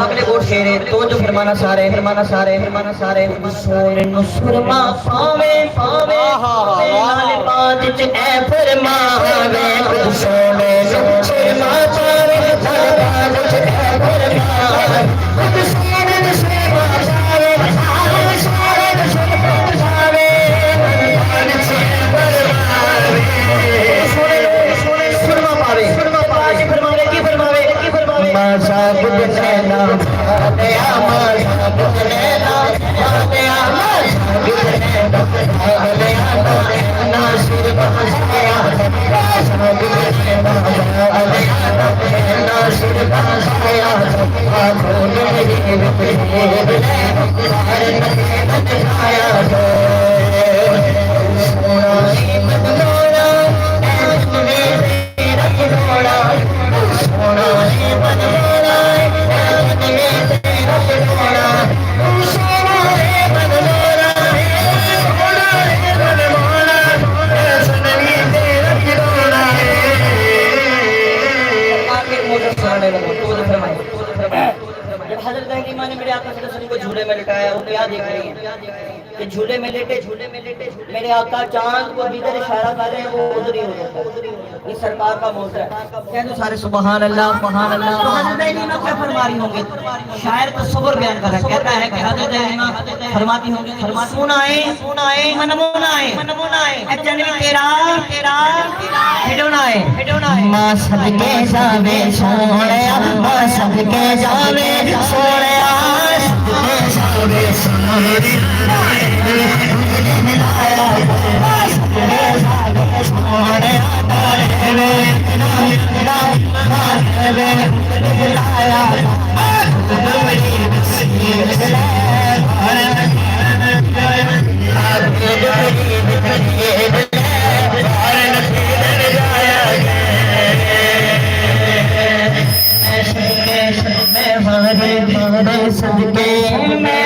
अगले बोर्ड शेर है तो जो फरमाना सारे सोने नु सुरमा पावे नाल बात च ए फरमावे सोने नु सुरमा पावे नाल बात च ए फरमावे सोने नु सुरमा पावे सोने नु सुरमा पावे सोने सुरमा पावे की फरमावे माशा गुजरे ना माया माशा गुजरे ना माया माशा गुजरे ना नासिर बहसिया माशा गुजरे ना माया नासिर बहसिया आँखों में ही बिखरे आया तो सोना ही मनोरा तेरा मनोरा सोना ही मनोरा तेरा मनोरा सोना ही मनोरा सोना ही मनोरा सनवी तेरा मनोरा आखिर मोटर चलाने लगा तो फरमाए जब हजरत हकीमा ने मेरे आका सल्लल्लाहु अलैहि वसल्लम को झूले में लिटाया वो क्या देख रही हैं कि झूले में लेटे मेरे आका चांद को जिधर इशारा कर रहे हैं वो उधर ही हो जाता है। ये सरकार का मौका है। कहते सारे सुभान अल्लाह तो हजरत हकीमा क्या फरमा रही होंगे? शायर तो सब्र बयान कर रहा है, कहता है कि हजरत हकीमा फरमाती होंगी सुनाए मनमुनाए अजनबी तेरा हिडोनाए मां सदके जावे सोहणिया मां सदके जावे सोहणिया सदके जावे सोहणिया सदके में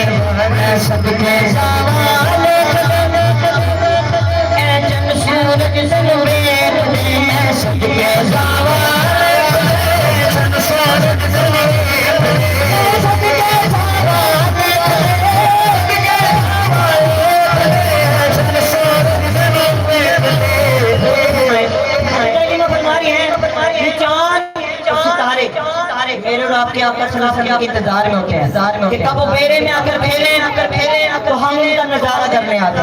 सदके सदके सवाले जन सूरज सनूरे सदके सवाले जन सूरज सनूरे सदके सवाले जन सूरज सनूरे फरमारी है चांद तारे मेरे और आपके आका सल्लल्लाहु अलैहि वसल्लम के इंतजार में होते हैं कि कब वो फेरे में आकर फेरे तो हम उनका नजारा करने आते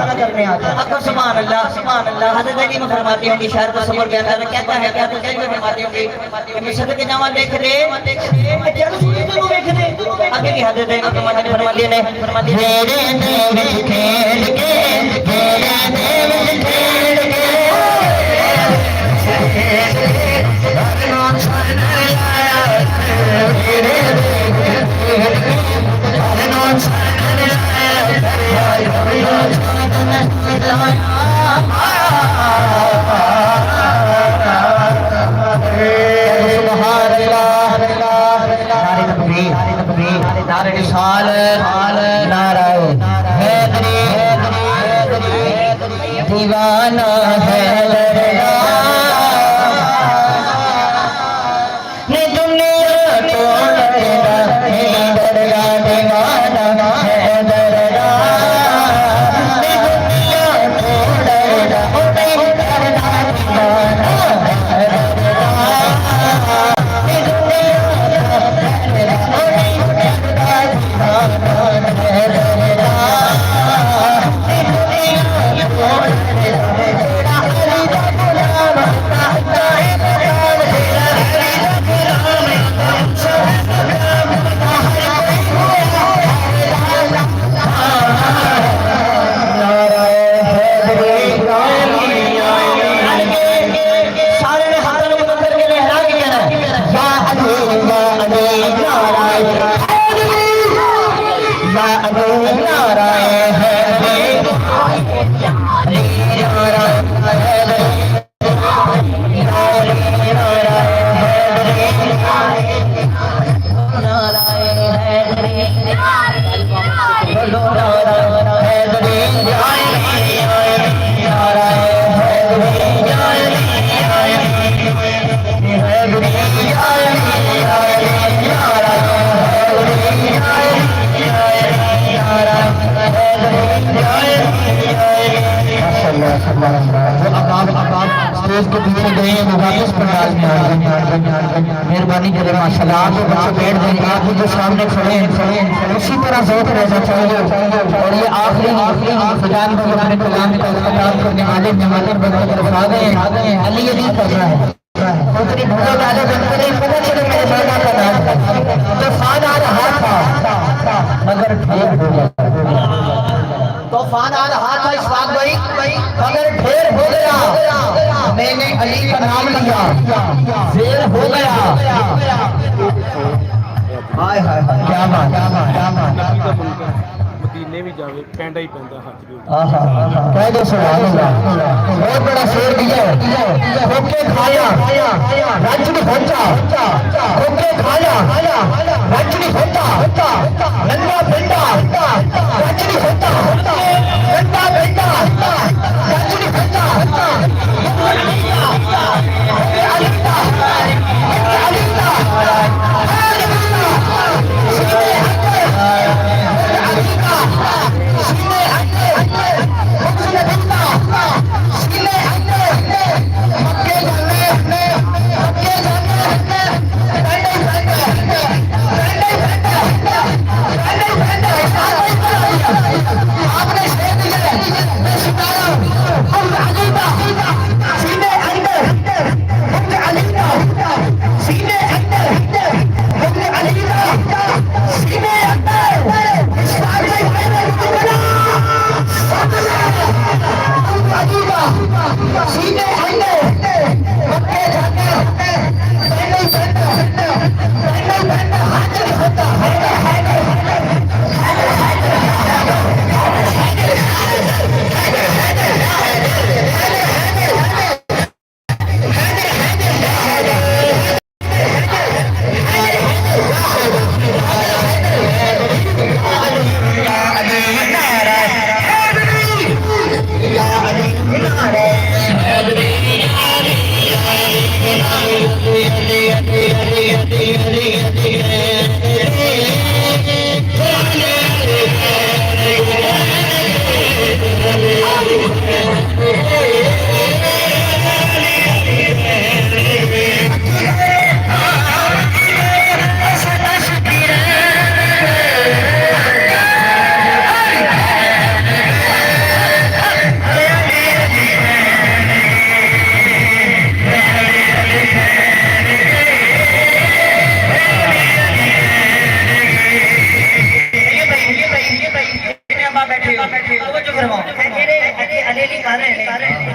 अगर सुभान अल्लाह हजरत अली में फरमाती होंगी शायर को सबर बयान कर कहता है क्या तो जज में फरमाती होंगी कि मैं सदके जावा देख दे जब सूरज को देख दे आगे की हजरत अली फरमाती ने मेरे देव खेल के मेरे देव खेल के दीवाना है वो अब स्टेज के पीछे गए हैं, वो वापस पंडाल में आ गए। मेहरबानी करें माशाल्लाह, आप वो बच्चे बैठ जाएंगे, आप जो सामने खड़े हैं उसी तरह ज़ौक़ रहना चाहिए। और ये आखिरी खुदान को अपने कलाम का इख्तिताम करने वाले मेहमान बंदे तरफ आ गए हैं। अली अली कर रहा है, उतनी बहुत ज्यादा बनते नहीं, पता चले मेरे मामा का नाम तो फान आ रहा था मगर ढेर हो गया। तो फान आ रहा था इशफाक भाई मगर ढेर हो गया। मैंने अली का नाम लिया, ढेर हो गया। हाय हाय हाय, क्या बात। मदीने भी जावे पैंडा ही पैंदा हक दे। कह दो सुभान अल्लाह। बहुत बड़ा शेर दिया, होके खाया रंज नहीं होता, होके खाया रंज नहीं होता, नंगा बेटा रंज नहीं होता, नंगा बेटा रंज नहीं होता।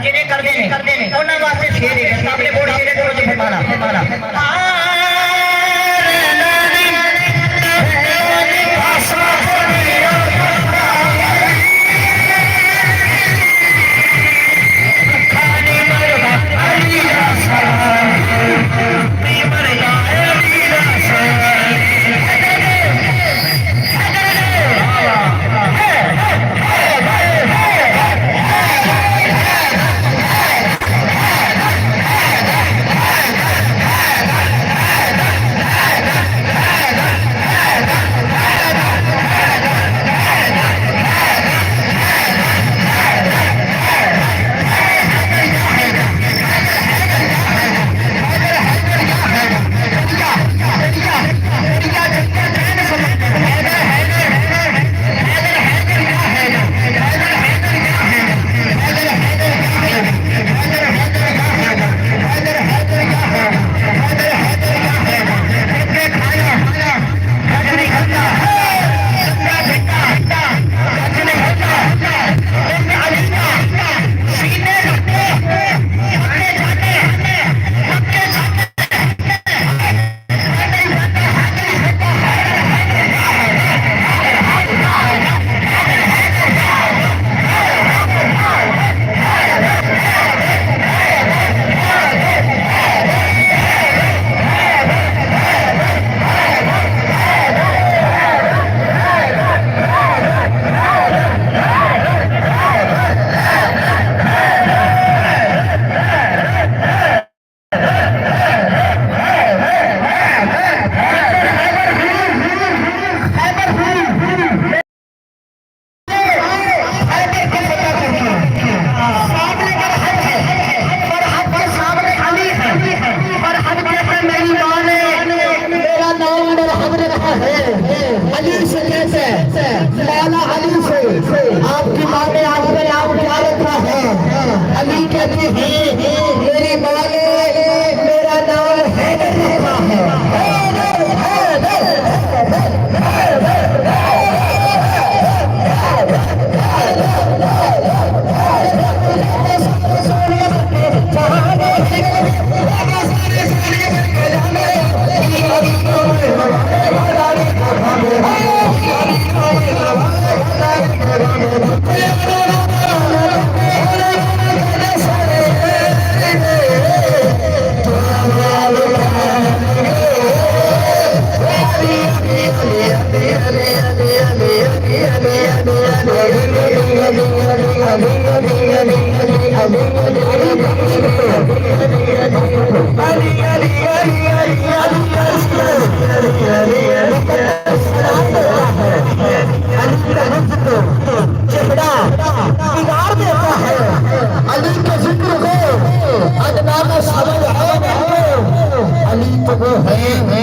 जिन्हें कर देने उन्होंने वास्ते शेर है सामने बोर्ड शेर है तो फरमाना चेहरा बिगाड़ देता है अली का जिक्र हो अदना में समझ है अली तो वो है